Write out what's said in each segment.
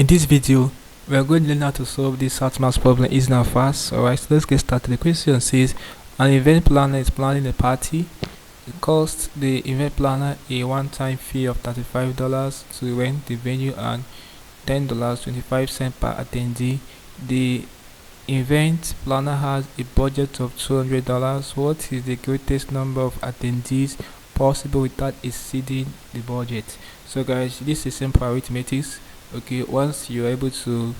In this video, we are going to learn how to solve this short math problem easy and fast. Alright, so let's get started. The question says an event planner is planning a party. It costs the event planner a one-time fee of $35 to rent the venue and $10.25 per attendee. The event planner has a budget of $200. What is the greatest number of attendees possible without exceeding the budget? So guys, this is simple arithmetic. Okay, once you're able to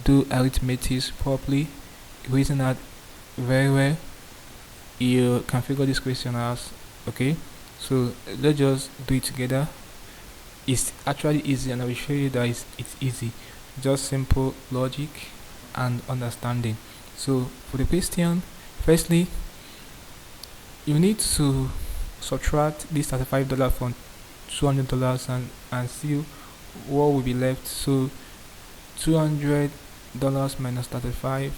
do arithmetic properly, reason that very well, you can figure this question out. Okay, so let's just do it together. It's actually easy, and I will show you that it's easy, just simple logic and understanding. So for the question, firstly, you need to subtract this $35 from $200 and see what will be left. So $200 minus $35,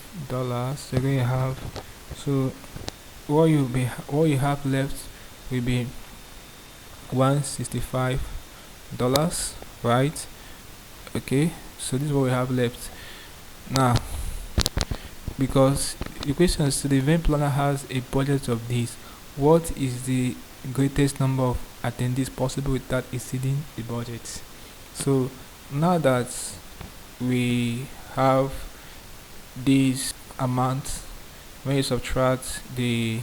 so you're going to have, so what you have left will be $165, right? Okay, so this is what we have left now, because the question is, so the event planner has a budget of this. What is the greatest number of attendees possible without exceeding the budget? So now that we have this amount, when you subtract the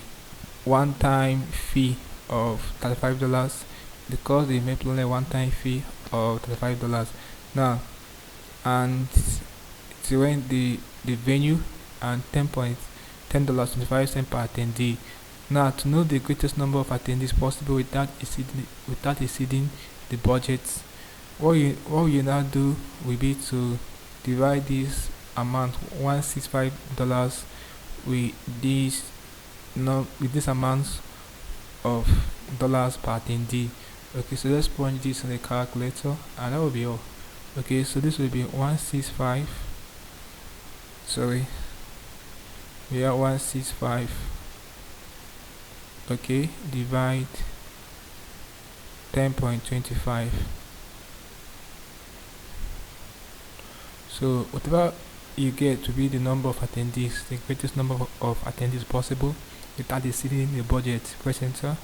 one-time fee of $35, because the event planner one-time fee of $35 now, and to rent the venue and $10.25 per attendee. Now, to know the greatest number of attendees possible without exceeding the budget, what you now do will be to divide this amount $165 with this amount of dollars per attendee. Okay, so let's punch this in the calculator, and that will be all. Okay, so this will be 165. Sorry, we are 165. Okay, divide 10.25. So whatever you get to be the number of attendees, the greatest number of attendees possible without exceeding the budget. Press enter.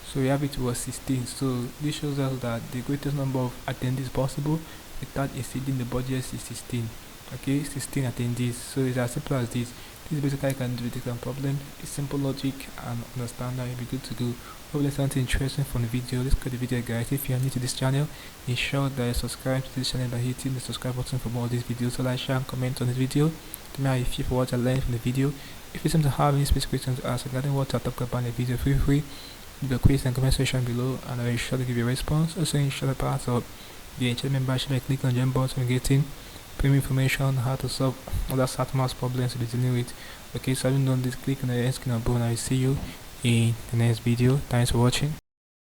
So we have it was 16. So this shows us that the greatest number of attendees possible without exceeding the budget is 16. Okay, 16 attendees. So it's as simple as this. This is basically how you can do the problem. It's simple logic and understand that you'll be good to go. Hope there's something interesting from the video. Let's go to the video, guys. If you are new to this channel, ensure that you subscribe to this channel by hitting the subscribe button for more of these videos. So like, share, and comment on this video. Tell me how you feel for what I learned from the video. If you seem to have any specific questions to ask regarding what I talk about in the video, feel free to leave a quiz in the comment section below, and I will sure to give you a response. Also, ensure the part of the channel membership by clicking on the join button and getting premium information on how to solve other short math problems you'll be dealing with. Okay, so having done this, click on the end screen above, and I will see you in the next video. Thanks for watching.